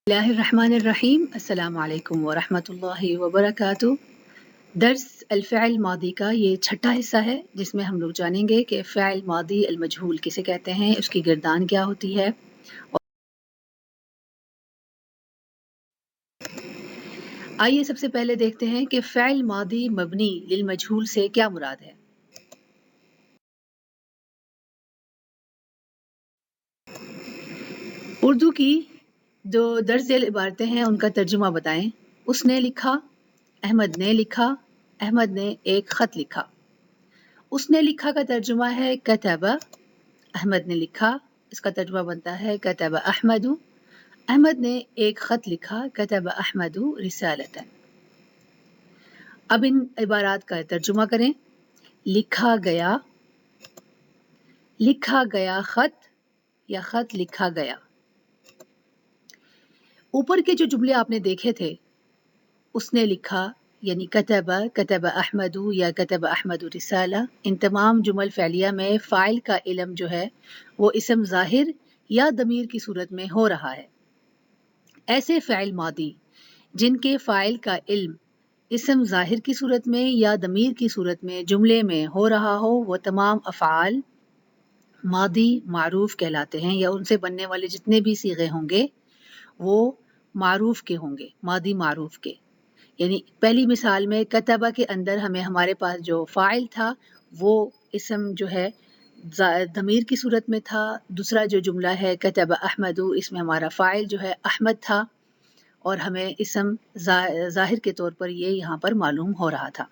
اللہ الرحمن الرحیم السلام علیکم ورحمۃ اللہ وبرکاتہ۔ درس الفعل ماضی کا یہ چھٹا حصہ ہے جس میں ہم لوگ جانیں گے کہ فعل ماضی المجہول کسے کہتے ہیں، اس کی گردان کیا ہوتی ہے۔ آئیے سب سے پہلے دیکھتے ہیں کہ فعل ماضی مبنی للمجہول سے کیا مراد ہے۔ اردو کی جو درج ذیل عبارتیں ہیں ان کا ترجمہ بتائیں۔ اس نے لکھا، احمد نے لکھا، احمد نے ایک خط لکھا۔ اس نے لکھا کا ترجمہ ہے کتب، احمد نے لکھا، اس کا ترجمہ بنتا ہے کتب احمد، احمد نے ایک خط لکھا، کتب احمد رسالۃ۔ اب ان عبارات کا ترجمہ کریں۔ لکھا گیا، لکھا گیا خط یا خط لکھا گیا۔ اوپر کے جو جملے آپ نے دیکھے تھے، اس نے لکھا یعنی کتب، کتب احمد یا کتب احمد رسالہ، ان تمام جمل فعلیہ میں فاعل کا علم جو ہے وہ اسم ظاہر یا ضمیر کی صورت میں ہو رہا ہے۔ ایسے فعل ماضی جن کے فاعل کا علم اسم ظاہر کی صورت میں یا ضمیر کی صورت میں جملے میں ہو رہا ہو، وہ تمام افعال ماضی معروف کہلاتے ہیں، یا ان سے بننے والے جتنے بھی صیغے ہوں گے وہ معروف کے ہوں گے، ماضی معروف کے۔ یعنی پہلی مثال میں کتبہ کے اندر ہمارے پاس جو فاعل تھا وہ اسم جو ہے ضمیر کی صورت میں تھا۔ دوسرا جو جملہ ہے کتب احمد، اس میں ہمارا فاعل جو ہے احمد تھا اور ہمیں اسم ظاہر کے طور پر یہ یہاں پر معلوم ہو رہا تھا۔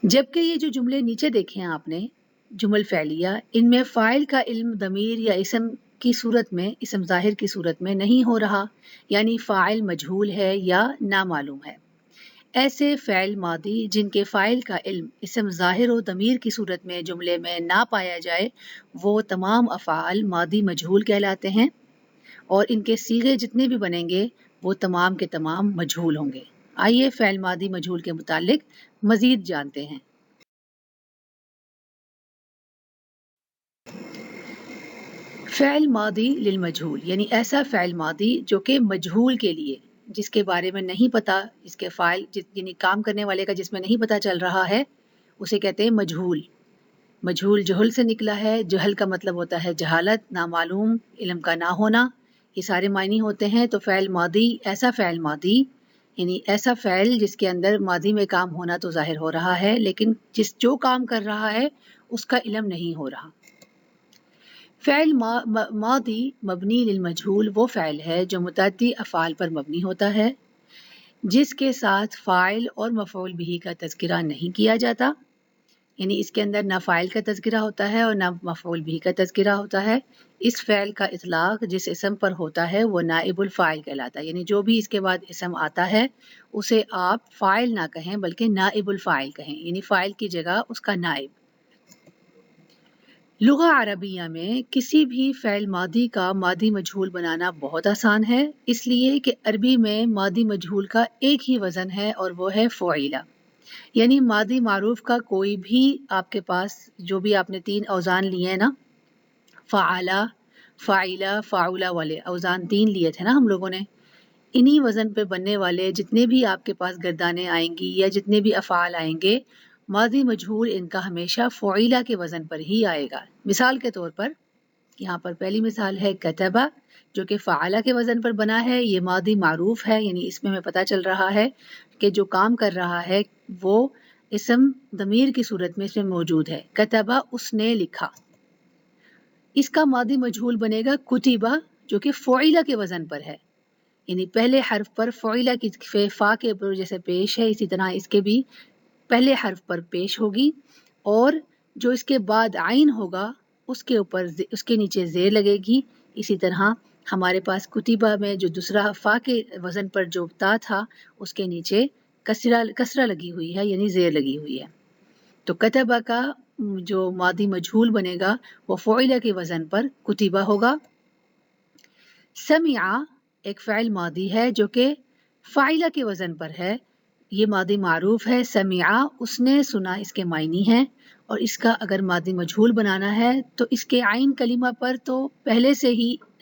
جبکہ یہ جو جملے نیچے دیکھے ہیں آپ نے، جمل فعلیہ، ان میں فاعل کا علم ضمیر یا اسم کی صورت میں، اسم ظاہر کی صورت میں نہیں ہو رہا، یعنی فاعل مجہول ہے یا نامعلوم ہے۔ ایسے فعل ماضی جن کے فاعل کا علم اسم ظاہر و ضمیر کی صورت میں جملے میں نہ پایا جائے، وہ تمام افعال ماضی مجہول کہلاتے ہیں، اور ان کے صیغے جتنے بھی بنیں گے وہ تمام کے تمام مجہول ہوں گے۔ آئیے فعل ماضی مجہول کے متعلق مزید جانتے ہیں۔ فعل ماضی للمجہول یعنی ایسا فعل ماضی جو کہ مجہول کے لیے، جس کے بارے میں نہیں پتا، اس کے فاعل یعنی کام کرنے والے کا جس میں نہیں پتا چل رہا ہے، اسے کہتے ہیں مجہول۔ مجہول جہل سے نکلا ہے، جہل کا مطلب ہوتا ہے جہالت، نامعلوم، علم کا نہ ہونا، یہ سارے معنی ہوتے ہیں۔ تو فعل ماضی، ایسا فعل ماضی یعنی ایسا فعل جس کے اندر ماضی میں کام ہونا تو ظاہر ہو رہا ہے، لیکن جو کام کر رہا ہے اس کا علم نہیں ہو رہا۔ فعل ماضی مبنی للمجہول وہ فعل ہے جو متعدی افعال پر مبنی ہوتا ہے، جس کے ساتھ فاعل اور مفعول بہ کا تذکرہ نہیں کیا جاتا، یعنی اس کے اندر نہ فاعل کا تذکرہ ہوتا ہے اور نہ مفعول بہ کا تذکرہ ہوتا ہے۔ اس فعل کا اطلاق جس اسم پر ہوتا ہے وہ نائب الفاعل کہلاتا ہے، یعنی جو بھی اس کے بعد اسم آتا ہے اسے آپ فاعل نہ کہیں بلکہ نائب الفاعل کہیں، یعنی فاعل کی جگہ اس کا نائب۔ لغہ عربیہ میں کسی بھی فعل ماضی کا ماضی مجہول بنانا بہت آسان ہے، اس لیے کہ عربی میں ماضی مجہول کا ایک ہی وزن ہے اور وہ ہے فعیلہ، یعنی ماضی معروف کا کوئی بھی آپ کے پاس جو بھی آپ نے 3 اوزان لیے ہیں نا، فعالہ، فاعلہ، فاعولہ والے اوزان 3 لیے تھے نا ہم لوگوں نے، انہی وزن پہ بننے والے جتنے بھی آپ کے پاس گردانیں آئیں گی یا جتنے بھی افعال آئیں گے، ماضی مجہول ان کا ہمیشہ فعیلہ کے وزن پر ہی آئے گا۔ مثال کے طور پر یہاں پر پہلی مثال ہے کتبہ، جو کہ فعالہ کے وزن پر بنا ہے، یہ ماضی معروف ہے، یعنی اس میں ہمیں پتہ چل رہا ہے کہ جو کام کر رہا ہے وہ اسم ضمیر کی صورت میں اس میں موجود ہے۔ کتبہ، اس نے لکھا، اس کا ماضی مجہول بنے گا کتبہ، جو کہ فعیلہ کے وزن پر ہے، یعنی پہلے حرف پر فعیلہ کی فا کے اوپر جیسے پیش ہے، اسی طرح اس کے بھی پہلے حرف پر پیش ہوگی، اور جو اس کے بعد عین ہوگا اس کے اوپر اس کے نیچے زیر لگے گی۔ اسی طرح ہمارے پاس کتبہ میں جو دوسرا فا کے وزن پر جو تا تھا اس کے نیچے کسرہ لگی ہوئی ہے، یعنی زیر لگی ہوئی ہے۔ تو کتبہ کا جو ماضی مجہول بنے گا وہ فعیلہ کے وزن پر کتبہ ہوگا۔ سمع ایک فعل ماضی ہے جو کہ فاعلہ کے وزن پر ہے، یہ ماضی معروف ہے۔ سمع، اس نے سنا، اس کے معنی ہیں، اور اس کا اگر ماضی مجہول بنانا ہے تو اس کے عین کلمہ پر تو پہلے سے ہی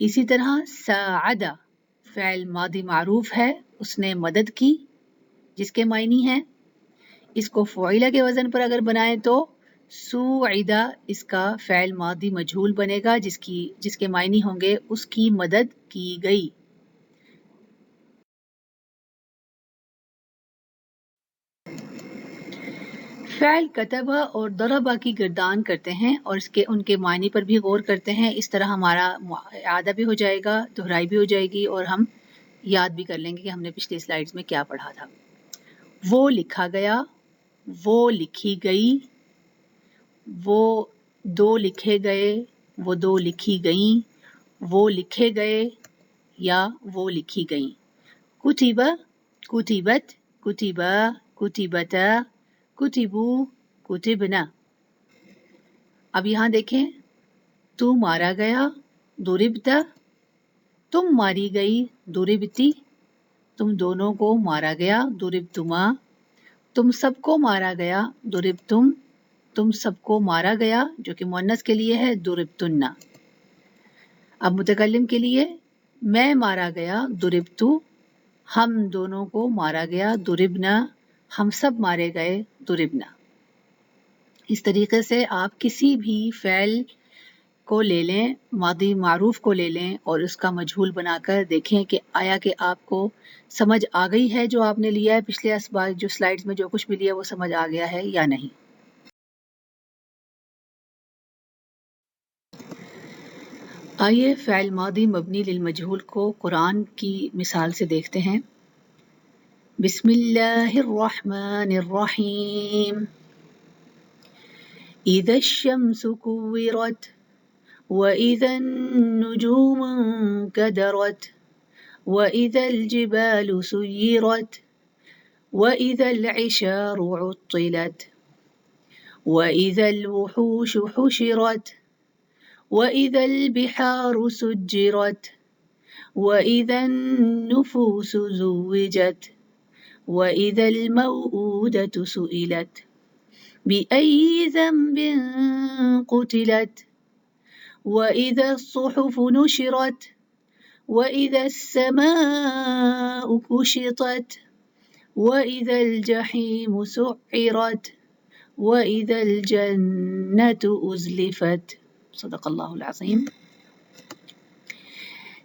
اسی طرح ساعدہ فعل ماضی معروف ہے، اس نے مدد کی، جس کے معنی ہیں، اس کو فعیلہ کے وزن پر اگر بنائیں تو سوعدہ اس کا فعل ماضی مجہول بنے گا، جس کے معنی ہوں گے اس کی مدد کی گئی۔ فعل کتبہ اور ضربہ کی گردان کرتے ہیں اور ان کے معنی پر بھی غور کرتے ہیں، اس طرح ہمارا اعادہ بھی ہو جائے گا، دہرائی بھی ہو جائے گی اور ہم یاد بھی کر لیں گے کہ ہم نے پچھلی سلائیڈز میں کیا پڑھا تھا۔ وہ لکھا گیا، وہ لکھی گئی، وہ دو لکھے گئے، وہ دو لکھی گئیں، وہ لکھے گئے یا وہ لکھی گئیں۔ کتبہ، کتبت، کتبہ، کتبتا، کتبو، کتبنا۔ اب یہاں دیکھیں، تو مارا گیا، ضربتا، تم ماری گئی، ضربتی، تم دونوں کو مارا گیا، ضربتما، تم سب کو مارا گیا، ضربتم، تم سب کو مارا گیا جو کہ مؤنث کے لیے ہے، ضربتن۔ اب متکلم کے لیے، میں مارا گیا، ضربتو، ہم دونوں کو مارا گیا، ضربنا، ہم سب مارے گئے، ضربنا۔ اس طریقے سے آپ کسی بھی فعل کو لے لیں، ماضی معروف کو لے لیں اور اس کا مجہول بنا کر دیکھیں کہ آیا کہ آپ کو سمجھ آ گئی ہے جو آپ نے لیا ہے پچھلے اسباق جو سلائیڈز میں جو کچھ بھی لیا وہ سمجھ آ گیا ہے یا نہیں۔ آئیے فعل ماضی مبنی للمجہول کو قرآن کی مثال سے دیکھتے ہیں۔ بسم اللہ الرحمن الرحیم۔ اذا الشمس كورت وإذا النجوم انكدرت وإذا الجبال سيرت وإذا العشار عطلت وإذا الوحوش حشرت وإذا البحار سجرت وإذا النفوس زوجت وإذا الموءودة سئلت بأي ذنب قتلت وإذا الصحف نشرت وإذا السماء كشطت وإذا الجحيم سعرت وإذا الجنة أزلفت۔ صدق اللہ العظیم۔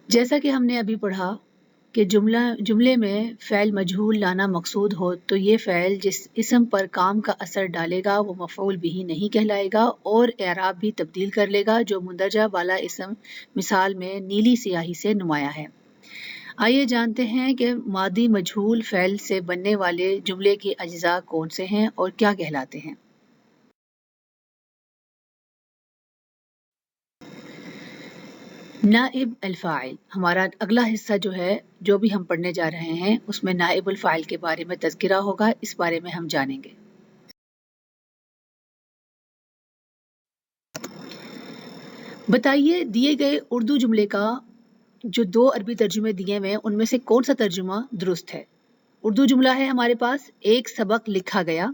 جیسا کہ ہم نے ابھی پڑھا کہ جملے میں فعل مجہول لانا مقصود ہو تو یہ فعل جس اسم پر کام کا اثر ڈالے گا وہ مفعول بہ نہیں کہلائے گا اور اعراب بھی تبدیل کر لے گا، جو مندرجہ بالا اسم مثال میں نیلی سیاہی سے نمایاں ہے۔ آئیے جانتے ہیں کہ ماضی مجہول فعل سے بننے والے جملے کے اجزاء کون سے ہیں اور کیا کہلاتے ہیں۔ نائب الفاعل، ہمارا اگلا حصہ جو ہے جو بھی ہم پڑھنے جا رہے ہیں اس میں نائب الفاعل کے بارے میں تذکرہ ہوگا، اس بارے میں ہم جانیں گے۔ بتائیے دیے گئے اردو جملے کا جو دو عربی ترجمے دیے ہوئے ہیں ان میں سے کون سا ترجمہ درست ہے۔ اردو جملہ ہے ہمارے پاس، ایک سبق لکھا گیا،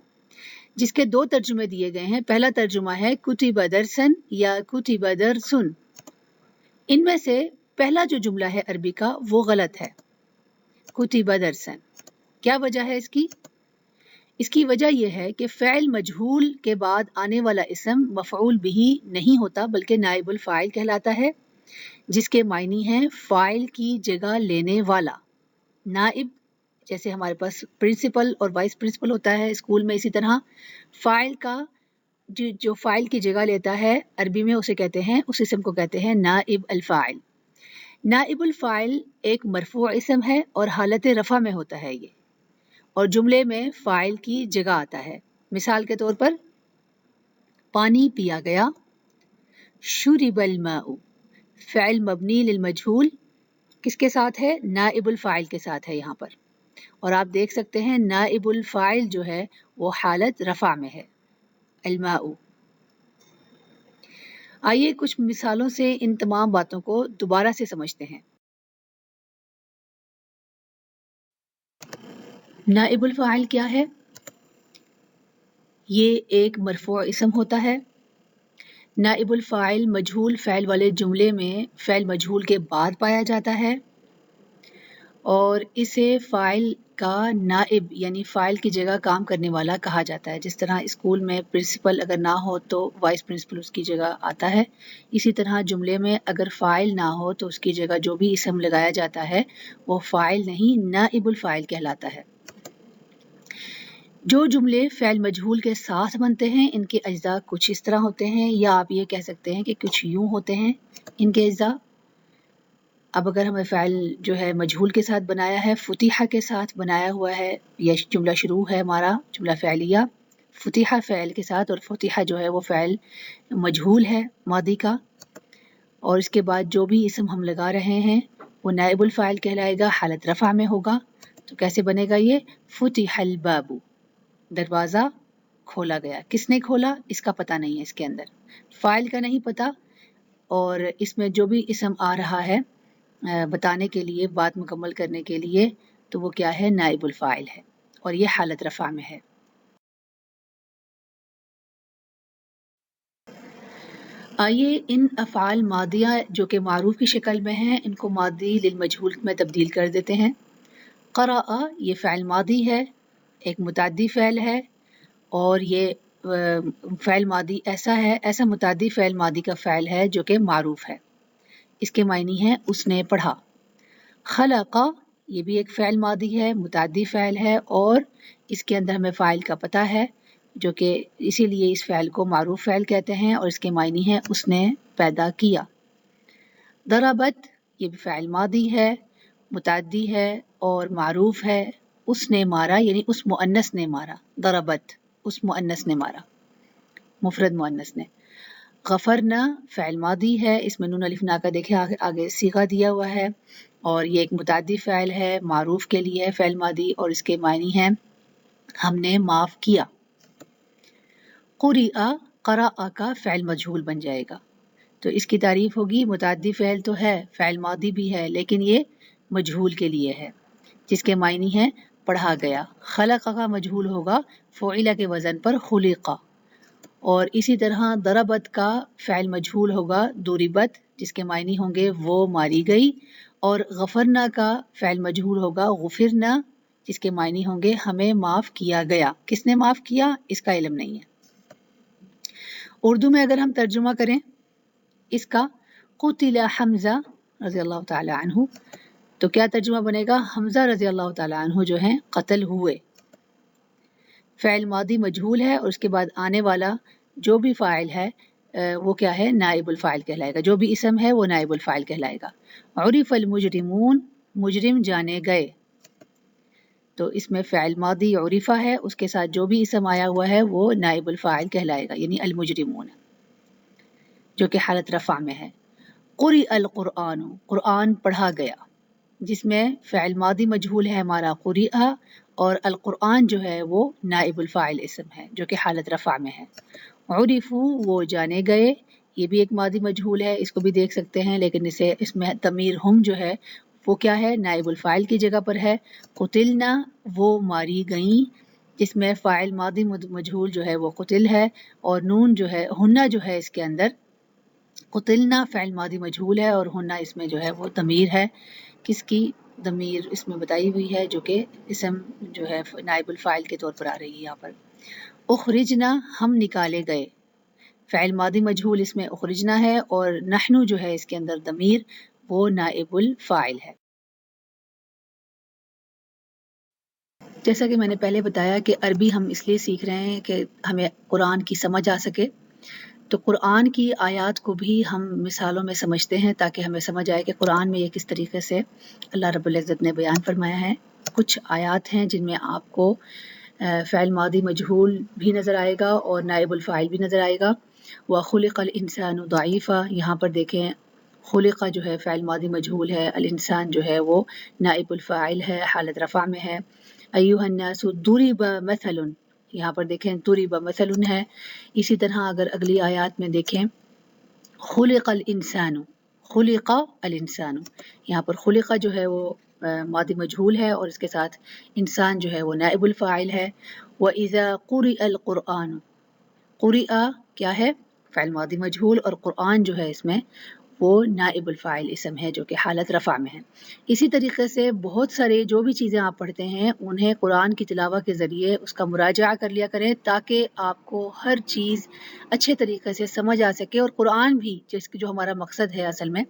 جس کے دو ترجمے دیے گئے ہیں۔ پہلا ترجمہ ہے کتب درسن یا کتب درسن۔ ان میں سے پہلا جو جملہ ہے عربی کا وہ غلط ہے، کتب درسن۔ کیا وجہ ہے اس کی؟ اس کی وجہ یہ ہے کہ فعل مجہول کے بعد آنے والا اسم مفعول بہ نہیں ہوتا بلکہ نائب الفاعل کہلاتا ہے، جس کے معنی ہیں فاعل کی جگہ لینے والا۔ نائب جیسے ہمارے پاس پرنسپل اور وائس پرنسپل ہوتا ہے اسکول میں، اسی طرح فاعل کا جو فاعل کی جگہ لیتا ہے عربی میں اسے کہتے ہیں، اس اسم کو کہتے ہیں نائب الفاعل۔ نائب الفاعل ایک مرفوع اسم ہے اور حالت رفع میں ہوتا ہے یہ، اور جملے میں فاعل کی جگہ آتا ہے۔ مثال کے طور پر پانی پیا گیا، شرب الماء، فعل مبنی للمجہول کس کے ساتھ ہے؟ نائب الفاعل کے ساتھ ہے یہاں پر، اور آپ دیکھ سکتے ہیں نائب الفاعل جو ہے وہ حالت رفع میں ہے، الماء۔ آئیے کچھ مثالوں سے ان تمام باتوں کو دوبارہ سے سمجھتے ہیں۔ نائب الفاعل کیا ہے؟ یہ ایک مرفوع اسم ہوتا ہے، نائب الفاعل مجہول فعل والے جملے میں فعل مجہول کے بعد پایا جاتا ہے اور اسے فاعل کا نائب یعنی فاعل کی جگہ کام کرنے والا کہا جاتا ہے. جس طرح اسکول میں پرنسپل اگر نہ ہو تو وائس پرنسپل اس کی جگہ آتا ہے، اسی طرح جملے میں اگر فاعل نہ ہو تو اس کی جگہ جو بھی اسم لگایا جاتا ہے وہ فاعل نہیں نائب الفاعل کہلاتا ہے. جو جملے فعل مجہول کے ساتھ بنتے ہیں ان کے اجزاء کچھ اس طرح ہوتے ہیں، یا آپ یہ کہہ سکتے ہیں کہ کچھ یوں ہوتے ہیں ان کے اجزاء. اب اگر ہمیں فعل جو ہے مجہول کے ساتھ بنایا ہے، فتحہ کے ساتھ بنایا ہوا ہے، یہ جملہ شروع ہے ہمارا جملہ فعلیہ فتحہ فعل کے ساتھ، اور فتحہ جو ہے وہ فعل مجہول ہے ماضی کا، اور اس کے بعد جو بھی اسم ہم لگا رہے ہیں وہ نائب الفاعل کہلائے گا، حالت رفع میں ہوگا. تو کیسے بنے گا یہ؟ فتح الباب، دروازہ کھولا گیا. کس نے کھولا اس کا پتہ نہیں ہے، اس کے اندر فاعل کا نہیں پتہ، اور اس میں جو بھی اسم آ رہا ہے بتانے کے لیے، بات مکمل کرنے کے لیے، تو وہ کیا ہے؟ نائب الفاعل ہے، اور یہ حالت رفع میں ہے. آئیے ان افعال ماضیہ جو کہ معروف کی شکل میں ہیں ان کو ماضی للمجہول میں تبدیل کر دیتے ہیں. قرأ یہ فعل ماضی ہے، ایک متعدی فعل ہے، اور یہ فعل ماضی ایسا متعدی فعل ماضی کا فعل ہے جو کہ معروف ہے. اس کے معنی ہیں اس نے پڑھا. خلق یہ بھی ایک فعل ماضی ہے، متعدی فعل ہے، اور اس کے اندر ہمیں فاعل کا پتہ ہے، جو کہ اسی لیے اس فعل کو معروف فعل کہتے ہیں، اور اس کے معنی ہے اس نے پیدا کیا. ضربت یہ بھی فعل ماضی ہے، متعدی ہے اور معروف ہے. اس نے مارا یعنی اس مؤنث نے مارا، ضربت اس مؤنث نے مارا، مفرد مؤنث نے. غفرنا فعل ماضی ہے، اس میں نون الف نا کا دیکھیں آگے صیغہ دیا ہوا ہے، اور یہ ایک متعدی فعل ہے، معروف کے لیے ہے فعل ماضی، اور اس کے معنی ہیں ہم نے معاف کیا. قرئ قرأ کا فعل مجہول بن جائے گا. تو اس کی تعریف ہوگی متعدی فعل تو ہے، فعل ماضی بھی ہے، لیکن یہ مجہول کے لیے ہے، جس کے معنی ہے پڑھا گیا. خلق کا مجہول ہوگا فعل کے وزن پر خلق، اور اسی طرح ضربت کا فعل مجہول ہوگا ضربت، جس کے معنی ہوں گے وہ ماری گئی، اور غفرنا کا فعل مجہول ہوگا غفرنا، جس کے معنی ہوں گے ہمیں معاف کیا گیا. کس نے معاف کیا اس کا علم نہیں ہے. اردو میں اگر ہم ترجمہ کریں اس کا، قتل حمزہ رضی اللہ تعالی عنہ، تو کیا ترجمہ بنے گا؟ حمزہ رضی اللہ تعالی عنہ جو ہیں قتل ہوئے. فعل ماضی مجہول ہے، اور اس کے بعد آنے والا جو بھی فاعل ہے وہ کیا ہے؟ نائب الفاعل کہلائے گا. جو بھی اسم ہے وہ نائب الفاعل کہلائے گا. عرف المجرمون مجرم جانے گئے، تو اس میں فعل ماضی عرفہ ہے، اس کے ساتھ جو بھی اسم آیا ہوا ہے وہ نائب الفاعل کہلائے گا، یعنی المجرمون، جو کہ حالت رفع میں ہے. قرئ القرآن قرآن پڑھا گیا، جس میں فعل ماضی مجہول ہے ہمارا قرئ، اور القرآن جو ہے وہ نائب الفاعل اسم ہے جو کہ حالت رفع میں ہے. عرفو وہ جانے گئے، یہ بھی ایک ماضی مجہول ہے، اس کو بھی دیکھ سکتے ہیں، لیکن اس میں ضمیر ہم جو ہے وہ کیا ہے؟ نائب الفاعل کی جگہ پر ہے. قتلنا وہ ماری گئیں، جس میں فاعل ماضی مجہول جو ہے وہ قتل ہے، اور نون جو ہے ہنہ جو ہے اس کے اندر، قتلنا فعل ماضی مجہول ہے اور ہنہ اس میں جو ہے وہ ضمیر ہے. کس کی ضمیر اس میں بتائی ہوئی ہے، جو کہ اسم جو ہے نائب الفاعل کے طور پر آ رہی ہے یہاں پر. اخرجنا ہم نکالے گئے، فعل ماضی مجہول اس میں اخرجنا ہے، اور نحنو جو ہے اس کے اندر ضمیر وہ نائب الفاعل ہے. جیسا کہ میں نے پہلے بتایا کہ عربی ہم اس لیے سیکھ رہے ہیں کہ ہمیں قرآن کی سمجھ آ سکے، تو قرآن کی آیات کو بھی ہم مثالوں میں سمجھتے ہیں تاکہ ہمیں سمجھ آئے کہ قرآن میں یہ کس طریقے سے اللہ رب العزت نے بیان فرمایا ہے. کچھ آیات ہیں جن میں آپ کو فعل ماضی مجہول بھی نظر آئے گا اور نائب الفاعل بھی نظر آئے گا. وَخُلِقَ الْإِنسَانُ ضَعِيفًا، یہاں پر دیکھیں خلقہ جو ہے فعل ماضی مجہول ہے، الانسان جو ہے وہ نائب الفاعل ہے، حالت رفع میں ہے. ایھا الناس ضرب مثل، یہاں پر دیکھیں ضرب مثل ہے. اسی طرح اگر اگلی آیات میں دیکھیں خلق الانسان، خلق الانسان، یہاں پر خلقہ جو ہے وہ ماضی مجہول ہے اور اس کے ساتھ انسان جو ہے وہ نائب الفاعل ہے. وَإِذَا قُرِئَ الْقُرْآنُ، قُرِئَ کیا ہے؟ فعل ماضی مجہول، اور قرآن جو ہے اس میں وہ نائب الفاعل اسم ہے جو کہ حالت رفع میں ہے۔ اسی طریقے سے بہت سارے جو بھی چیزیں آپ پڑھتے ہیں انہیں قرآن کی تلاوت کے ذریعے اس کا مراجعہ کر لیا کریں، تاکہ آپ کو ہر چیز اچھے طریقے سے سمجھ آ سکے، اور قرآن بھی جس کی جو ہمارا مقصد ہے اصل میں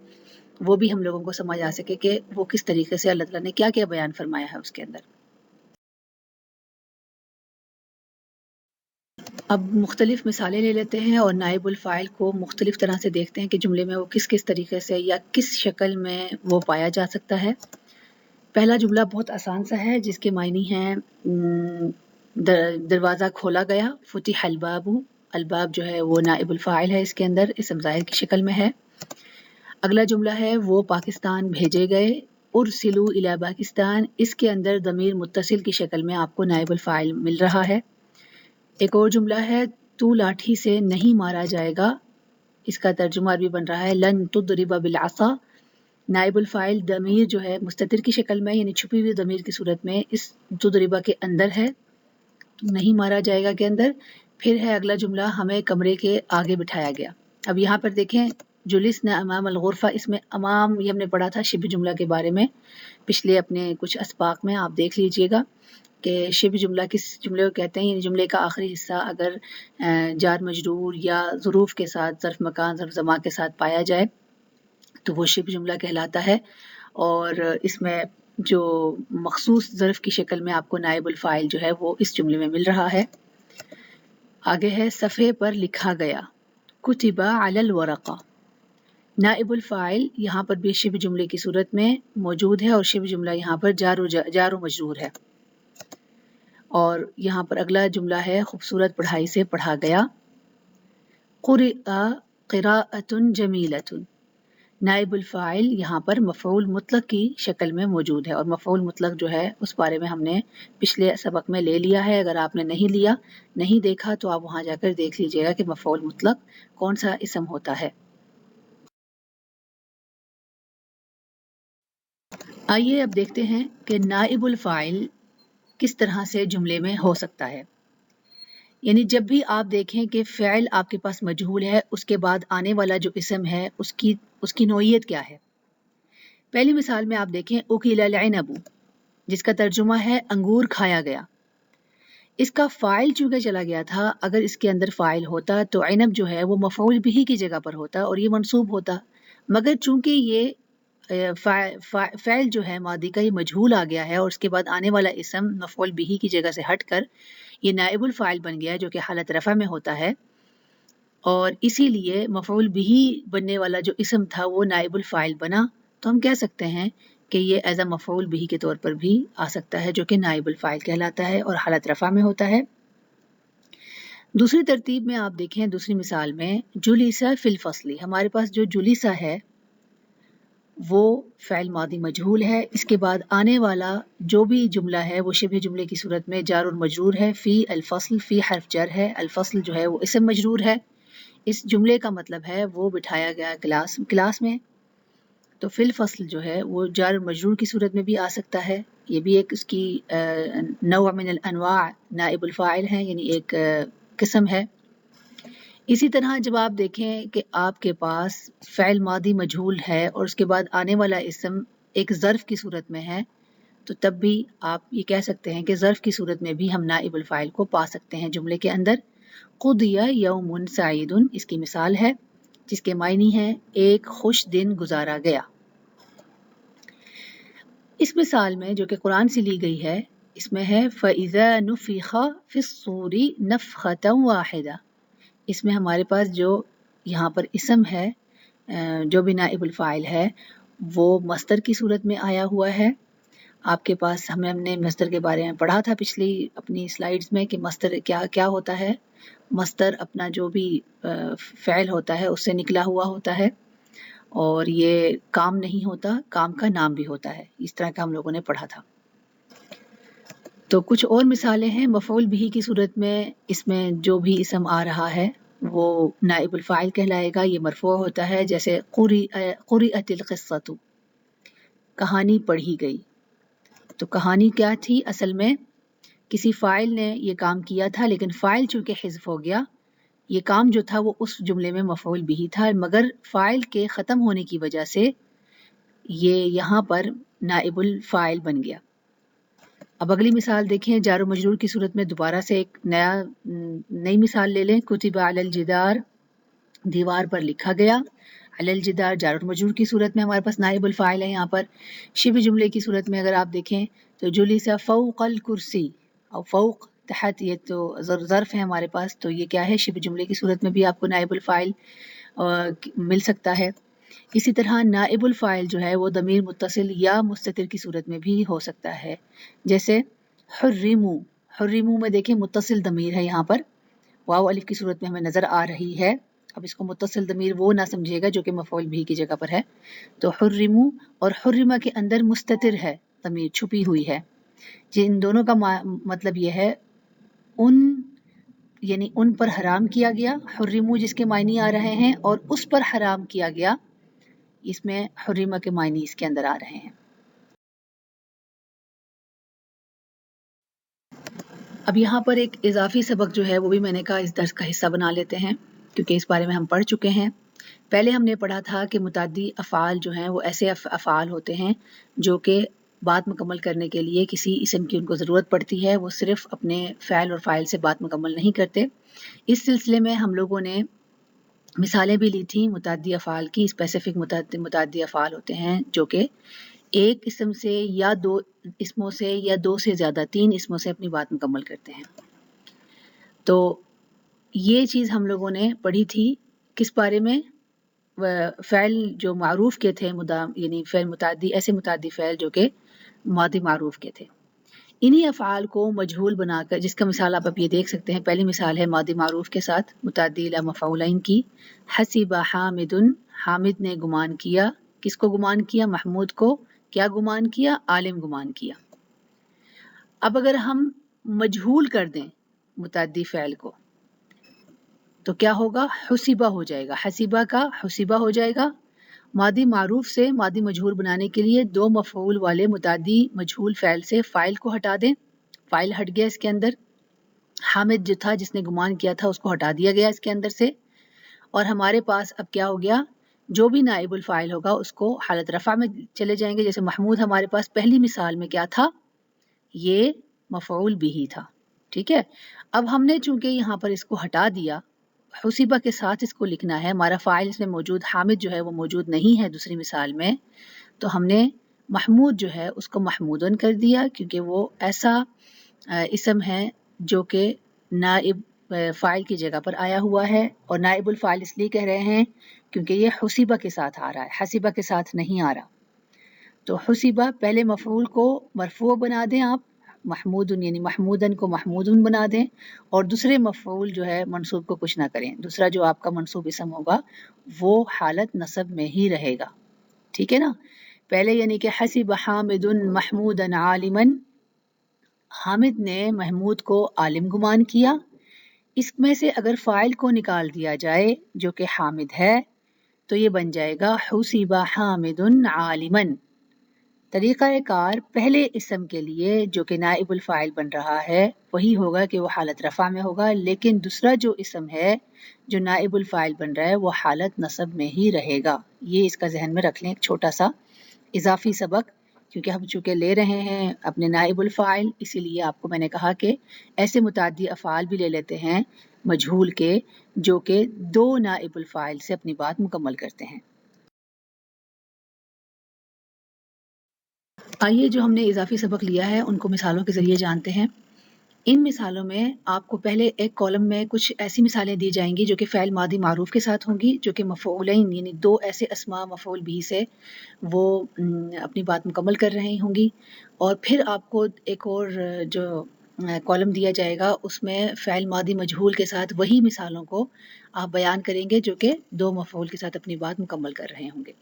وہ بھی ہم لوگوں کو سمجھ آ سکے کہ وہ کس طریقے سے اللہ تعالیٰ نے کیا کیا بیان فرمایا ہے اس کے اندر۔ اب مختلف مثالیں لے لیتے ہیں اور نائب الفاعل کو مختلف طرح سے دیکھتے ہیں کہ جملے میں وہ کس کس طریقے سے یا کس شکل میں وہ پایا جا سکتا ہے۔ پہلا جملہ بہت آسان سا ہے جس کے معنی ہیں دروازہ کھولا گیا، فتح الباب، الباب جو ہے وہ نائب الفاعل ہے، اس کے اندر اسم ظاہر کی شکل میں ہے۔ اگلا جملہ ہے وہ پاکستان بھیجے گئے، ارسلوا الی پاکستان، اس کے اندر ضمیر متصل کی شکل میں آپ کو نائب الفاعل مل رہا ہے۔ ایک اور جملہ ہے تو لاٹھی سے نہیں مارا جائے گا، اس کا ترجمہ بھی بن رہا ہے لن تضرب بالعصا، نائب الفاعل ضمیر جو ہے مستتر کی شکل میں یعنی چھپی ہوئی ضمیر کی صورت میں اس تضربہ کے اندر ہے، نہیں مارا جائے گا کے اندر۔ پھر ہے اگلا جملہ ہمیں کمرے کے آگے بٹھایا گیا۔ اب یہاں پر دیکھیں جلسنا امام الغرفہ، اس میں امام یہ ہم نے پڑھا تھا شبہ جملہ کے بارے میں پچھلے اپنے کچھ اسباق میں، آپ دیکھ لیجئے گا کہ شبہ جملہ کس جملے کو کہتے ہیں، یعنی جملے کا آخری حصہ اگر جار مجرور یا ظروف کے ساتھ، ظرف مکان ظرف زمان کے ساتھ پایا جائے تو وہ شبہ جملہ کہلاتا ہے، اور اس میں جو مخصوص ظرف کی شکل میں آپ کو نائب الفاعل جو ہے وہ اس جملے میں مل رہا ہے۔ آگے ہے صفحے پر لکھا گیا، کتب علی الورقہ، نائب الفاعل یہاں پر بھی شبہ جملے کی صورت میں موجود ہے، اور شبہ جملہ یہاں پر جار و مجرور ہے۔ اور یہاں پر اگلا جملہ ہے خوبصورت پڑھائی سے پڑھا گیا، قرئ قراءۃ جمیلۃ، نائب الفاعل یہاں پر مفعول مطلق کی شکل میں موجود ہے، اور مفعول مطلق جو ہے اس بارے میں ہم نے پچھلے سبق میں لے لیا ہے، اگر آپ نے نہیں دیکھا تو آپ وہاں جا کر دیکھ لیجئے گا کہ مفعول مطلق کون سا اسم ہوتا ہے۔ آئیے اب دیکھتے ہیں کہ نائب الفاعل کس طرح سے جملے میں ہو سکتا ہے۔ یعنی جب بھی آپ دیکھیں کہ فعل آپ کے پاس مجہول ہے، اس کے بعد آنے والا جو اسم ہے اس کی نوعیت کیا ہے۔ پہلی مثال میں آپ دیکھیں اکل العنب، جس کا ترجمہ ہے انگور کھایا گیا، اس کا فاعل چونکہ چلا گیا تھا، اگر اس کے اندر فاعل ہوتا تو عنب جو ہے وہ مفعول بھی کی جگہ پر ہوتا اور یہ منصوب ہوتا، مگر چونکہ یہ فعل جو ہے ماضی کا یہ مجہول آ گیا ہے اور اس کے بعد آنے والا اسم مفعول بھی کی جگہ سے ہٹ کر یہ نائب الفاعل بن گیا جو کہ حالت رفع میں ہوتا ہے، اور اسی لیے مفعول بھی بننے والا جو اسم تھا وہ نائب الفاعل بنا، تو ہم کہہ سکتے ہیں کہ یہ ایز اے مفعول بھی کے طور پر بھی آ سکتا ہے جو کہ نائب الفاعل کہلاتا ہے اور حالت رفع میں ہوتا ہے۔ دوسری ترتیب میں آپ دیکھیں دوسری مثال میں جلیسا فی الفصل، ہمارے پاس جو جلیسا ہے وہ فعل ماضی مجہول ہے، اس کے بعد آنے والا جو بھی جملہ ہے وہ شبہ جملے کی صورت میں جار و مجرور ہے، فی الفصل، فی حرف جر ہے، الفصل جو ہے وہ اسم مجرور ہے، اس جملے کا مطلب ہے وہ بٹھایا گیا کلاس میں، تو فی الفصل جو ہے وہ جار و مجرور کی صورت میں بھی آ سکتا ہے، یہ بھی ایک اس کی نوع من الانواع نائب الفاعل ہے، یعنی ایک قسم ہے۔ اسی طرح جب آپ دیکھیں کہ آپ کے پاس فعل ماضی مجہول ہے اور اس کے بعد آنے والا اسم ایک ظرف کی صورت میں ہے، تو تب بھی آپ یہ کہہ سکتے ہیں کہ ظرف کی صورت میں بھی ہم نائب الفاعل کو پا سکتے ہیں جملے کے اندر۔ قضی یوم سعید اس کی مثال ہے جس کے معنی ہے ایک خوش دن گزارا گیا۔ اس مثال میں جو کہ قرآن سے لی گئی ہے اس میں ہے فَإِذَا نُفِخَ فِي الصُّورِ نَفْخَةً وَاحِدَةً، اس میں ہمارے پاس جو یہاں پر اسم ہے جو بھی نائب الفاعل ہے وہ مصدر کی صورت میں آیا ہوا ہے۔ آپ کے پاس ہم نے مصدر کے بارے میں پڑھا تھا پچھلی اپنی سلائیڈز میں کہ مصدر کیا ہوتا ہے، مصدر اپنا جو بھی فعل ہوتا ہے اس سے نکلا ہوا ہوتا ہے اور یہ کام نہیں ہوتا، کام کا نام بھی ہوتا ہے، اس طرح کا ہم لوگوں نے پڑھا تھا۔ تو کچھ اور مثالیں ہیں مفعول بھی کی صورت میں، اس میں جو بھی اسم آ رہا ہے وہ نائب الفاعل کہلائے گا، یہ مرفوع ہوتا ہے، جیسے قرئت القصۃ، کہانی پڑھی گئی۔ تو کہانی کیا تھی، اصل میں کسی فاعل نے یہ کام کیا تھا لیکن فاعل چونکہ حذف ہو گیا، یہ کام جو تھا وہ اس جملے میں مفعول بھی تھا، مگر فاعل کے ختم ہونے کی وجہ سے یہ یہاں پر نائب الفاعل بن گیا۔ اب اگلی مثال دیکھیں، جار و مجرور کی صورت میں دوبارہ سے ایک نئی مثال لے لیں۔ کتب علی الجدار، دیوار پر لکھا گیا۔ علی الجدار جار و مجرور کی صورت میں ہمارے پاس نائب الفاعل ہے یہاں پر۔ شبہ جملے کی صورت میں اگر آپ دیکھیں تو جلس فوق الکرسی، اور فوق تحت یہ تو ظرف ہے ہمارے پاس، تو یہ کیا ہے، شبہ جملے کی صورت میں بھی آپ کو نائب الفاعل مل سکتا ہے۔ اسی طرح نائب الفاعل جو ہے وہ ضمیر متصل یا مستتر کی صورت میں بھی ہو سکتا ہے، جیسے حرمو، حرمو میں دیکھیں متصل ضمیر ہے یہاں پر، واو الف کی صورت میں ہمیں نظر آ رہی ہے۔ اب اس کو متصل ضمیر وہ نہ سمجھیے گا جو کہ مفعول بھی کی جگہ پر ہے، تو حرمو اور حرمہ کے اندر مستتر ہے، ضمیر چھپی ہوئی ہے۔ ان دونوں کا مطلب یہ ہے یعنی ان پر حرام کیا گیا، حرمو جس کے معنی آ رہے ہیں، اور اس پر حرام کیا گیا، اس میں حرمہ کے معنی اس کے اندر آ رہے ہیں۔ اب یہاں پر ایک اضافی سبق جو ہے وہ بھی میں نے کہا اس درس کا حصہ بنا لیتے ہیں، کیونکہ اس بارے میں ہم پڑھ چکے ہیں۔ پہلے ہم نے پڑھا تھا کہ متعدی افعال جو ہیں وہ ایسے افعال ہوتے ہیں جو کہ بات مکمل کرنے کے لیے کسی اسم کی ان کو ضرورت پڑتی ہے، وہ صرف اپنے فعل اور فاعل سے بات مکمل نہیں کرتے۔ اس سلسلے میں ہم لوگوں نے مثالیں بھی لی تھیں متعدی افعال کی۔ اسپیسیفک متعدی افعال ہوتے ہیں جو کہ ایک اسم سے یا دو اسموں سے یا دو سے زیادہ تین اسموں سے اپنی بات مکمل کرتے ہیں۔ تو یہ چیز ہم لوگوں نے پڑھی تھی کس بارے میں، فعل جو معروف کے تھے، یعنی فعل متعدی، ایسے متعدی فعل جو کہ ماضی معروف کے تھے۔ انہی افعال کو مجہول بنا کر، جس کا مثال آپ اب یہ دیکھ سکتے ہیں، پہلی مثال ہے ماضی معروف کے ساتھ متعدی الی مفعولین کی، حسب حامد، حامد نے گمان کیا، کس کو گمان کیا، محمود کو، کیا گمان کیا، عالم گمان کیا۔ اب اگر ہم مجہول کر دیں متعدی فعل کو تو کیا ہوگا، حسبہ ہو جائے گا، حسبہ کا حسبہ ہو جائے گا۔ ماضی معروف سے ماضی مجہول بنانے کے لیے دو مفعول والے متعدی مجہول فعل سے فاعل کو ہٹا دیں، فاعل ہٹ گیا اس کے اندر، حامد جو تھا جس نے گمان کیا تھا اس کو ہٹا دیا گیا اس کے اندر سے، اور ہمارے پاس اب کیا ہو گیا، جو بھی نائب الفاعل ہوگا اس کو حالت رفع میں چلے جائیں گے۔ جیسے محمود ہمارے پاس پہلی مثال میں کیا تھا، یہ مفعول بھی تھا، ٹھیک ہے۔ اب ہم نے چونکہ یہاں پر اس کو ہٹا دیا، حسیبہ کے ساتھ اس کو لکھنا ہے، ہمارا فاعل اس میں موجود حامد جو ہے وہ موجود نہیں ہے دوسری مثال میں، تو ہم نے محمود جو ہے اس کو محمودن کر دیا، کیونکہ وہ ایسا اسم ہے جو کہ نائب فاعل کی جگہ پر آیا ہوا ہے، اور نائب الفاعل اس لیے کہہ رہے ہیں کیونکہ یہ حسیبہ کے ساتھ آ رہا ہے، حسیبہ کے ساتھ نہیں آ رہا۔ تو حسیبہ پہلے مفعول کو مرفوع بنا دیں آپ، محمود یعنی محمودن کو محمودن بنا دیں، اور دوسرے مفعول جو ہے منصوب کو کچھ نہ کریں، دوسرا جو آپ کا منصوب اسم ہوگا وہ حالت نصب میں ہی رہے گا، ٹھیک ہے نا۔ پہلے یعنی کہ حسب حامد محمودا عالما، حامد نے محمود کو عالم گمان کیا، اس میں سے اگر فاعل کو نکال دیا جائے جو کہ حامد ہے تو یہ بن جائے گا حسب حامد عالما۔ طریقہ کار پہلے اسم کے لیے جو کہ نائب الفاعل بن رہا ہے وہی ہوگا کہ وہ حالت رفع میں ہوگا، لیکن دوسرا جو اسم ہے جو نائب الفاعل بن رہا ہے وہ حالت نصب میں ہی رہے گا۔ یہ اس کا ذہن میں رکھ لیں، ایک چھوٹا سا اضافی سبق، کیونکہ ہم چونکہ لے رہے ہیں اپنے نائب الفاعل، اسی لیے آپ کو میں نے کہا کہ ایسے متعدی افعال بھی لے لیتے ہیں مجہول کے جو کہ دو نائب الفاعل سے اپنی بات مکمل کرتے ہیں۔ آئیے جو ہم نے اضافی سبق لیا ہے ان کو مثالوں کے ذریعے جانتے ہیں۔ ان مثالوں میں آپ کو پہلے ایک کالم میں کچھ ایسی مثالیں دی جائیں گی جو کہ فعل ماضی معروف کے ساتھ ہوں گی، جو کہ مفعولین یعنی دو ایسے اسما مفعول بھی سے وہ اپنی بات مکمل کر رہی ہوں گی، اور پھر آپ کو ایک اور جو کالم دیا جائے گا اس میں فعل ماضی مجہول کے ساتھ وہی مثالوں کو آپ بیان کریں گے جو کہ دو مفعول کے ساتھ اپنی بات مکمل کر رہے ہوں گے۔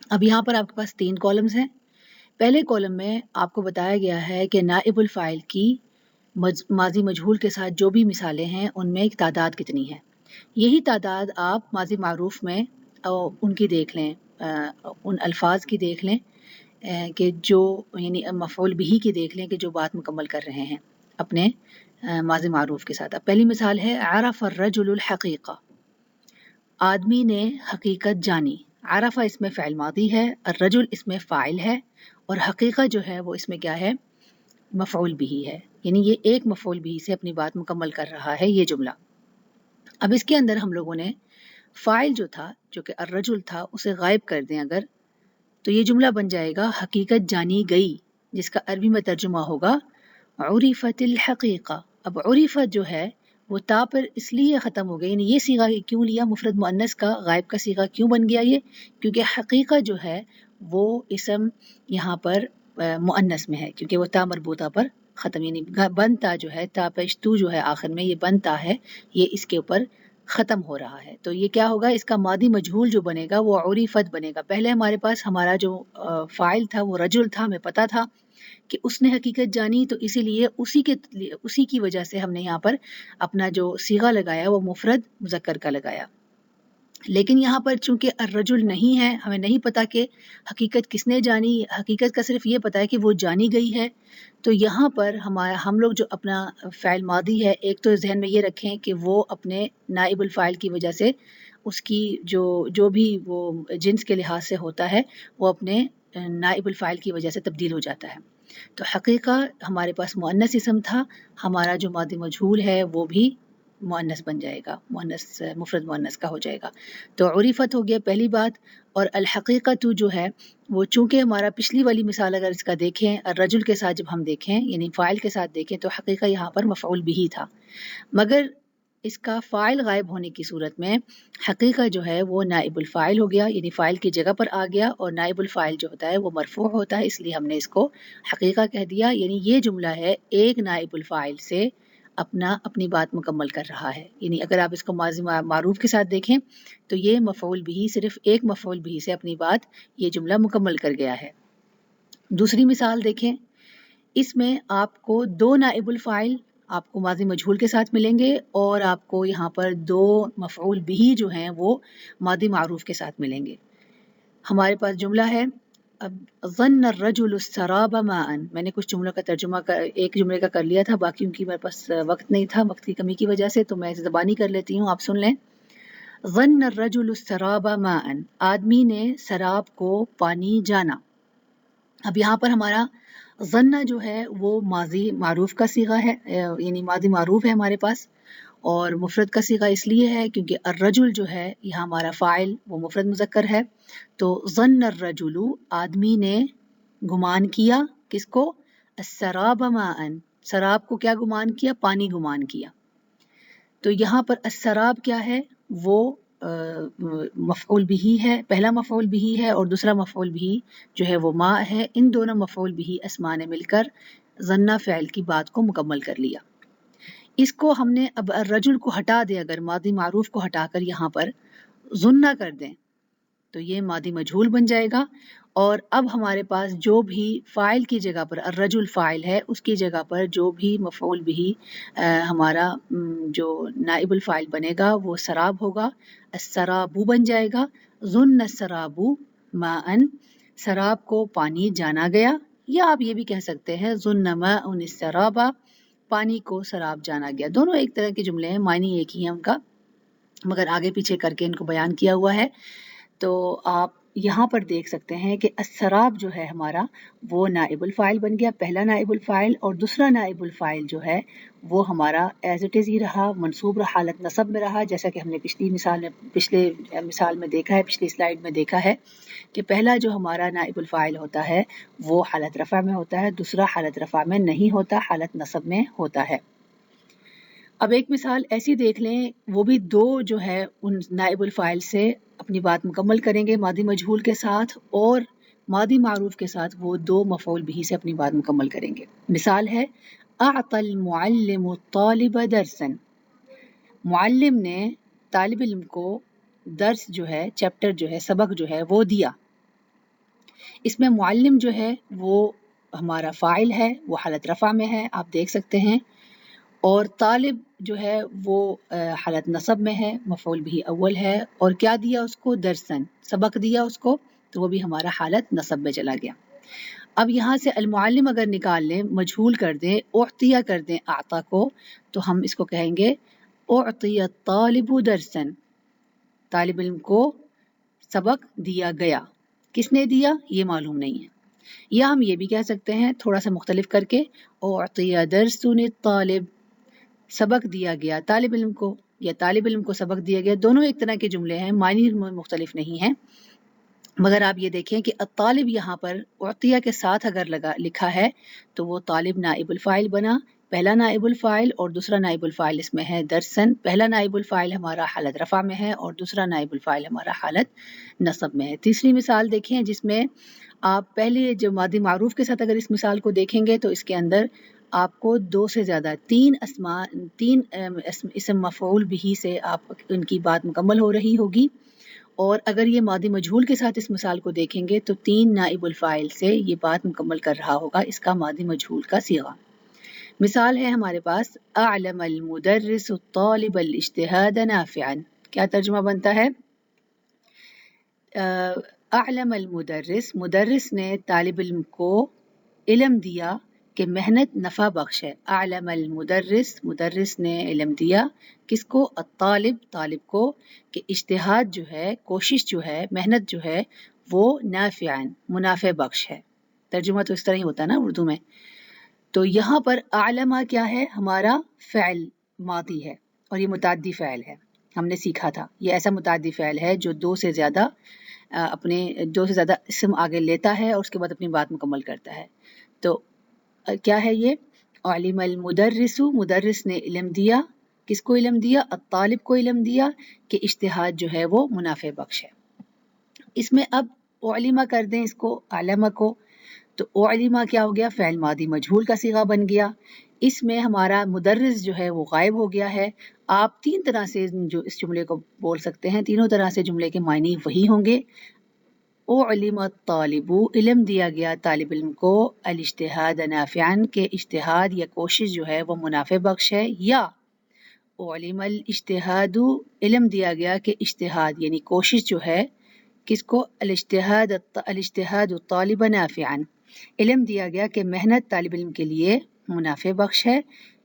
اب یہاں پر آپ کے پاس تین کالمز ہیں۔ پہلے کالم میں آپ کو بتایا گیا ہے کہ نائب الفاعل کی ماضی مجہول کے ساتھ جو بھی مثالیں ہیں ان میں ایک تعداد کتنی ہے، یہی تعداد آپ ماضی معروف میں ان کی دیکھ لیں، ان الفاظ کی دیکھ لیں کہ جو یعنی مفعول بھی کی دیکھ لیں کہ جو بات مکمل کر رہے ہیں۔ اپنے ماضی معروف کے ساتھ. اب پہلی مثال ہے عرف الرجل الحقیقہ، آدمی نے حقیقت جانی. عرفہ اس میں فعل ماضی ہے، الرجل اس میں فاعل ہے، اور حقیقہ جو ہے وہ اس میں کیا ہے؟ مفعول بھی ہے. یعنی یہ ایک مفعول بھی سے اپنی بات مکمل کر رہا ہے یہ جملہ. اب اس کے اندر ہم لوگوں نے فاعل جو تھا، جو کہ الرجل تھا، اسے غائب کر دیں اگر، تو یہ جملہ بن جائے گا حقیقت جانی گئی، جس کا عربی میں ترجمہ ہوگا عرفت الحقیقہ. اب عرفت جو ہے وہ تا پر اس لیے ختم ہو گئی، یعنی یہ صیغہ کیوں لیا مفرد مؤنث کا، غائب کا صیغہ کیوں بن گیا یہ؟ کیونکہ حقیقہ جو ہے وہ اسم یہاں پر مؤنث میں ہے، کیونکہ وہ تا مربوطہ پر ختم، یعنی بنتا جو ہے تا پشتو جو ہے آخر میں، یہ بنتا ہے، یہ اس کے اوپر ختم ہو رہا ہے. تو یہ کیا ہوگا؟ اس کا ماضی مجہول جو بنے گا وہ عرفت بنے گا. پہلے ہمارے پاس ہمارا جو فاعل تھا وہ رجل تھا، ہمیں پتا تھا کہ اس نے حقیقت جانی، تو اسی لیے اسی کی وجہ سے ہم نے یہاں پر اپنا جو صیغہ لگایا وہ مفرد مذکر کا لگایا. لیکن یہاں پر چونکہ الرجل نہیں ہے، ہمیں نہیں پتا کہ حقیقت کس نے جانی، حقیقت کا صرف یہ پتا ہے کہ وہ جانی گئی ہے. تو یہاں پر ہم لوگ جو اپنا فعل ماضی ہے، ایک تو ذہن میں یہ رکھیں کہ وہ اپنے نائب الفاعل کی وجہ سے اس کی جو بھی وہ جنس کے لحاظ سے ہوتا ہے وہ اپنے نائب الفاعل کی وجہ سے تبدیل ہو جاتا ہے. تو حقیقہ ہمارے پاس مؤنث اسم تھا، ہمارا جو ماضی مجہول ہے وہ بھی مؤنث بن جائے گا، مفرد مؤنث کا ہو جائے گا. تو عرفت ہو گیا پہلی بات. اور الحقیقت جو ہے وہ چونکہ ہمارا پچھلی والی مثال اگر اس کا دیکھیں، الرجل کے ساتھ جب ہم دیکھیں یعنی فاعل کے ساتھ دیکھیں تو حقیقہ یہاں پر مفعول بھی تھا، مگر اس کا فاعل غائب ہونے کی صورت میں حقیقہ جو ہے وہ نائب الفاعل ہو گیا، یعنی فاعل کی جگہ پر آ گیا، اور نائب الفاعل جو ہوتا ہے وہ مرفوع ہوتا ہے، اس لیے ہم نے اس کو حقیقہ کہہ دیا. یعنی یہ جملہ ہے ایک نائب الفاعل سے اپنی بات مکمل کر رہا ہے. یعنی اگر آپ اس کو ماضی معروف کے ساتھ دیکھیں تو یہ مفعول بھی، صرف ایک مفعول بھی سے اپنی بات یہ جملہ مکمل کر گیا ہے. دوسری مثال دیکھیں، اس میں آپ کو دو نائب الفاعل آپ کو ماضی مجہول کے ساتھ ملیں گے، اور آپ کو یہاں پر دو مفعول بھی جو ہیں وہ ماضی معروف کے ساتھ ملیں گے. ہمارے پاس جملہ ہے اب ظن الرجل السراب ماء. میں نے کچھ جملوں کا ترجمہ ایک جملے کا کر لیا تھا، باقی ان کی میرے پاس وقت نہیں تھا، وقت کی کمی کی وجہ سے، تو میں زبانی کر لیتی ہوں، آپ سن لیں. ظن الرجل السراب ماء، آدمی نے سراب کو پانی جانا. اب یہاں پر ہمارا ظن جو ہے وہ ماضی معروف کا صیغہ ہے، یعنی ماضی معروف ہے ہمارے پاس، اور مفرد کا صیغہ اس لیے ہے کیونکہ الرجل جو ہے یہاں ہمارا فاعل وہ مفرد مذکر ہے. تو ظن الرجل، آدمی نے گمان کیا، کس کو؟ السراب ماء، سراب کو کیا گمان کیا؟ پانی گمان کیا. تو یہاں پر السراب کیا ہے؟ وہ مفعول بھی ہے، پہلا مفعول بھی ہے اور دوسرا مفعول بھی جو ہے وہ ماء ہے. ان دونوں مفعول بھی اسماء نے مل کر ظن فعل کی بات کو مکمل کر لیا. اس کو ہم نے اب الرجل کو ہٹا دیں، اگر ماضی معروف کو ہٹا کر یہاں پر ظن کر دیں تو یہ ماضی مجہول بن جائے گا، اور اب ہمارے پاس جو بھی فاعل کی جگہ پر الرجل فاعل ہے اس کی جگہ پر جو بھی مفعول بھی ہمارا جو نائب الفاعل بنے گا وہ سراب ہوگا، السرابو بن جائے گا. ظن السرابو ماء، سراب کو پانی جانا گیا، یا آپ یہ بھی کہہ سکتے ہیں ظن ماء السراب، پانی کو سراب جانا گیا. دونوں ایک طرح کے جملے ہیں، معنی ایک ہی ہے ان کا، مگر آگے پیچھے کر کے ان کو بیان کیا ہوا ہے. تو آپ یہاں پر دیکھ سکتے ہیں کہ السراب جو ہے ہمارا وہ نائب الفاعل بن گیا، پہلا نائب الفاعل، اور دوسرا نائب الفاعل جو ہے وہ ہمارا ایز اٹ از ہی رہا، منصوب رہا، حالت نصب میں رہا، جیسا کہ ہم نے پچھلے مثال میں دیکھا ہے، پچھلی سلائیڈ میں دیکھا ہے کہ پہلا جو ہمارا نائب الفاعل ہوتا ہے وہ حالت رفع میں ہوتا ہے، دوسرا حالت رفع میں نہیں ہوتا، حالت نصب میں ہوتا ہے. اب ایک مثال ایسی دیکھ لیں، وہ بھی دو جو ہے ان نائب الفاعل سے اپنی بات مکمل کریں گے ماضی مجہول کے ساتھ، اور ماضی معروف کے ساتھ وہ دو مفعول بھی سے اپنی بات مکمل کریں گے. مثال ہے اعطى المعلم الطالب درسا، معلم نے طالب علم کو درس جو ہے، چیپٹر جو ہے، سبق جو ہے وہ دیا. اس میں معلم جو ہے وہ ہمارا فاعل ہے، وہ حالت رفع میں ہے، آپ دیکھ سکتے ہیں، اور طالب جو ہے وہ حالت نصب میں ہے، مفعول بھی اول ہے، اور کیا دیا اس کو؟ درسن، سبق دیا اس کو، تو وہ بھی ہمارا حالت نصب میں چلا گیا. اب یہاں سے المعلم اگر نکال لیں، مجہول کر دیں، اعطیہ کر دیں اعطا کو، تو ہم اس کو کہیں گے اعطی الطالب درسن، طالب علم کو سبق دیا گیا. کس نے دیا یہ معلوم نہیں ہے. یا ہم یہ بھی کہہ سکتے ہیں تھوڑا سا مختلف کر کے، اعطی درسن الطالب، سبق دیا گیا طالب علم کو، یا طالب علم کو سبق دیا گیا. دونوں ایک طرح کے جملے ہیں، معنی مختلف نہیں ہیں. مگر آپ یہ دیکھیں کہ الطالب یہاں پر اعطیہ کے ساتھ اگر لکھا ہے تو وہ طالب نائب الفاعل بنا. پہلا نائب الفاعل اور دوسرا نائب الفاعل اس میں ہے درسن. پہلا نائب الفاعل ہمارا حالت رفع میں ہے اور دوسرا نائب الفاعل ہمارا حالت نصب میں ہے. تیسری مثال دیکھیں جس میں آپ پہلے جو ماضی معروف کے ساتھ اگر اس مثال کو دیکھیں گے تو اس کے اندر آپ کو دو سے زیادہ تین اسم مفعول بھی سے آپ ان کی بات مکمل ہو رہی ہوگی. اور اگر یہ ماضی مجہول کے ساتھ اس مثال کو دیکھیں گے تو تین نائب الفاعل سے یہ بات مکمل کر رہا ہوگا اس کا ماضی مجہول کا صیغہ. مثال ہے ہمارے پاس اعلم المدرس الطالب الاجتهاد نافعا. کیا ترجمہ بنتا ہے؟ اعلم المدرس، مدرس نے طالب علم کو علم دیا کہ محنت نفع بخش ہے. اعلم المدرس، مدرس نے علم دیا کس کو؟ الطالب، طالب کو، کہ اجتہاد جو ہے، کوشش جو ہے، محنت جو ہے وہ نافعاً، منافع بخش ہے. ترجمہ تو اس طرح ہی ہوتا ہے نا اردو میں. تو یہاں پر اعلمہ کیا ہے؟ ہمارا فعل ماضی ہے اور یہ متعدی فعل ہے. ہم نے سیکھا تھا یہ ایسا متعدی فعل ہے جو دو سے زیادہ اسم آگے لیتا ہے اور اس کے بعد اپنی بات مکمل کرتا ہے. تو کیا ہے یہ؟ علم المدرس، مدرس نے علم دیا. کس کو علم دیا؟ الطالب کو علم دیا کہ اجتہاد جو ہے وہ منافع بخش ہے. اس میں اب علمہ کر دیں اس کو، علمہ کو، تو علمہ کیا ہو گیا؟ فعل ماضی مجہول کا صیغہ بن گیا. اس میں ہمارا مدرس جو ہے وہ غائب ہو گیا ہے. آپ تین طرح سے جو اس جملے کو بول سکتے ہیں، تینوں طرح سے جملے کے معنی وہی ہوں گے. علم الطالب، علم دیا گیا طالب علم کو، الاجتہاد نافعاً، کہ اجتہاد یا کوشش جو ہے وہ منافع بخش ہے. یا علم الاجتہاد، علم دیا گیا کہ اجتہاد یعنی کوشش جو ہے کس کو؟ الاجتہاد الطالب نافعاً، علم دیا گیا کہ محنت طالب علم کے لیے منافع بخش ہے.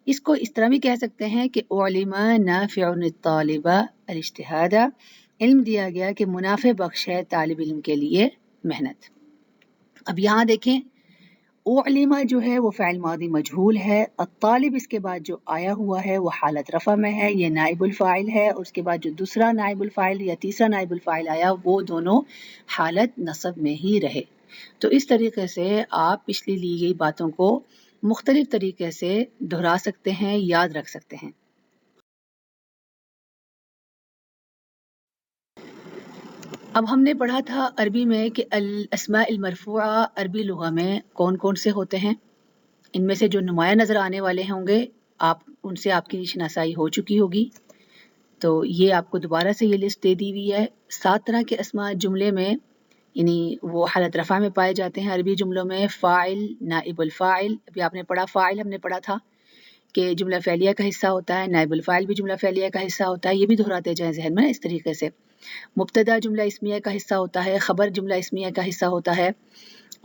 اس کو اس طرح بھی کہہ سکتے ہیں کہ علم نافع الطالب الاجتہاد، علم دیا گیا کہ منافع بخش ہے طالب علم کے لیے محنت. اب یہاں دیکھیں علم جو ہے وہ فعل ماضی مجہول ہے. الطالب اس کے بعد جو آیا ہوا ہے وہ حالت رفع میں ہے، یہ نائب الفاعل ہے. اور اس کے بعد جو دوسرا نائب الفاعل یا تیسرا نائب الفاعل آیا وہ دونوں حالت نصب میں ہی رہے. تو اس طریقے سے آپ پچھلی لی گئی باتوں کو مختلف طریقے سے دہرا سکتے ہیں، یاد رکھ سکتے ہیں. اب ہم نے پڑھا تھا عربی میں کہ الاسماء المرفوعہ عربی لغہ میں کون کون سے ہوتے ہیں. ان میں سے جو نمایاں نظر آنے والے ہوں گے ان سے آپ کی شناسائی ہو چکی ہوگی. تو یہ آپ کو دوبارہ سے یہ لسٹ دے دی ہوئی ہے. 7 طرح کے اسماء جملے میں یعنی وہ حالت رفع میں پائے جاتے ہیں عربی جملوں میں. فاعل، نائب الفاعل، ابھی آپ نے پڑھا فاعل، ہم نے پڑھا تھا کہ جملہ فعلیہ کا حصہ ہوتا ہے. نائب الفاعل بھی جملہ فعلیہ کا حصہ ہوتا ہے. یہ بھی دہراتے جائیں ذہن میں اس طریقے سے. مبتدا جملہ اسمیہ کا حصہ ہوتا ہے، خبر جملہ اسمیہ کا حصہ ہوتا ہے.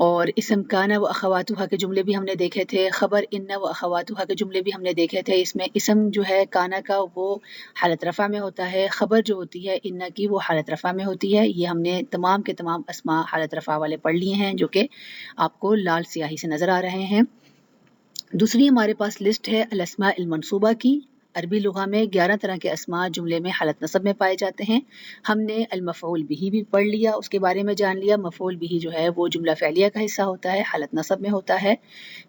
اور اسم کانا و اخواتها کے جملے بھی ہم نے دیکھے تھے. خبر ان و اخواتها کے جملے بھی ہم نے دیکھے تھے. اس میں اسم جو ہے کانا کا وہ حالت رفع میں ہوتا ہے، خبر جو ہوتی ہے ان کی وہ حالت رفع میں ہوتی ہے. یہ ہم نے تمام کے تمام اسماء حالت رفع والے پڑھ لیے ہیں جو کہ آپ کو لال سیاہی سے نظر آ رہے ہیں. دوسری ہمارے پاس لسٹ ہے الاسماء المنصوبہ کی. عربی لغہ میں 11 طرح کے اسماء جملے میں حالت نصب میں پائے جاتے ہیں. ہم نے المفعول به بھی پڑھ لیا، اس کے بارے میں جان لیا. مفعول به جو ہے وہ جملہ فعلیہ کا حصہ ہوتا ہے، حالت نصب میں ہوتا ہے.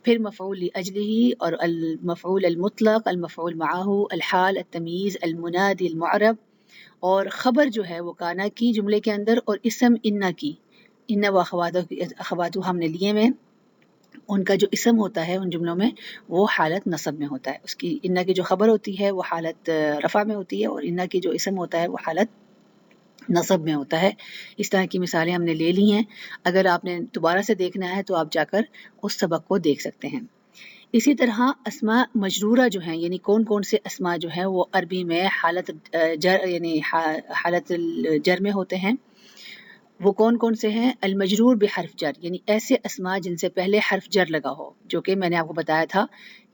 پھر مفعول لاجلہ اور المفعول المطلق، المفعول معه، الحال، التمییز، المنادی، المعرب. اور خبر جو ہے وہ کانا کی جملے کے اندر، اور اسم ان کی، ان و اخواتو ہم نے لیے میں، ان کا جو اسم ہوتا ہے ان جملوں میں وہ حالت نصب میں ہوتا ہے. اس کی ان کی جو خبر ہوتی ہے وہ حالت رفع میں ہوتی ہے اور ان کی جو اسم ہوتا ہے وہ حالت نصب میں ہوتا ہے. اس طرح کی مثالیں ہم نے لے لی ہیں. اگر آپ نے دوبارہ سے دیکھنا ہے تو آپ جا کر اس سبق کو دیکھ سکتے ہیں. اسی طرح اسماء مجرورہ جو ہیں یعنی کون کون سے اسماء جو ہیں وہ عربی میں حالت جر یعنی حالت الجر میں ہوتے ہیں. وہ کون کون سے ہیں؟ المجرور بحرف جر، یعنی ایسے اسما جن سے پہلے حرف جر لگا ہو، جو کہ میں نے آپ کو بتایا تھا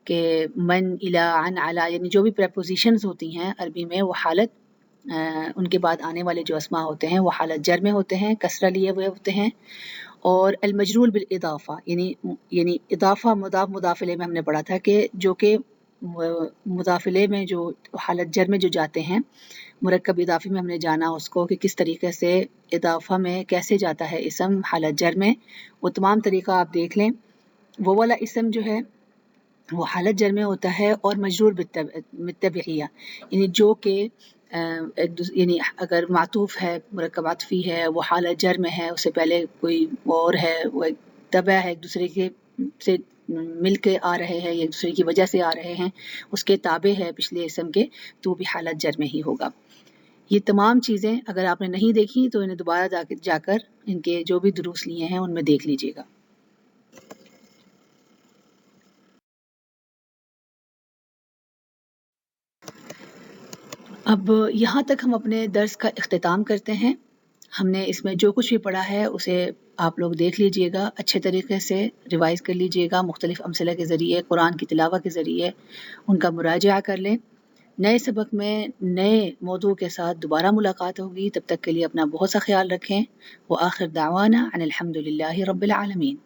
کہ من، الا، عن، علی، یعنی جو بھی پریپوزیشنز ہوتی ہیں عربی میں، وہ حالت ان کے بعد آنے والے جو اسما ہوتے ہیں وہ حالت جر میں ہوتے ہیں، کسرہ لیے ہوئے ہوتے ہیں۔ اور المجرور بالاضافہ، یعنی اضافہ مضاف مضافلے میں ہم نے پڑھا تھا کہ جو کہ مضافلے میں جو حالت جر میں جو جاتے ہیں، مرکب اضافی میں ہم نے جانا اس کو کہ کس طریقے سے اضافہ میں کیسے جاتا ہے اسم حالت جر میں، وہ تمام طریقہ آپ دیکھ لیں۔ وہ والا اسم جو ہے وہ حالت جر میں ہوتا ہے اور مجرور بالتبعیہ، یعنی جو کہ یعنی اگر معطوف ہے، مرکب عطفی ہے، وہ حالت جر میں ہے، اس سے پہلے کوئی اور ہے، وہ ایک تبع ہے، ایک دوسرے کے سے مل کے آ رہے ہیں یا ایک دوسرے کی وجہ سے آ رہے ہیں، اس کے تابع ہے پچھلے اسم کے، تو وہ بھی حالت جر میں ہی ہوگا۔ یہ تمام چیزیں اگر آپ نے نہیں دیکھی تو انہیں دوبارہ جا کر ان کے جو بھی دروس لیے ہیں ان میں دیکھ لیجئے گا۔ اب یہاں تک ہم اپنے درس کا اختتام کرتے ہیں۔ ہم نے اس میں جو کچھ بھی پڑھا ہے اسے آپ لوگ دیکھ لیجئے گا، اچھے طریقے سے ریوائز کر لیجئے گا، مختلف امثلہ کے ذریعے، قرآن کی تلاوت کے ذریعے ان کا مراجعہ کر لیں۔ نئے سبق میں نئے موضوع کے ساتھ دوبارہ ملاقات ہوگی، تب تک کے لیے اپنا بہت سا خیال رکھیں۔ وآخر دعوانا ان الحمد للہ رب العالمین۔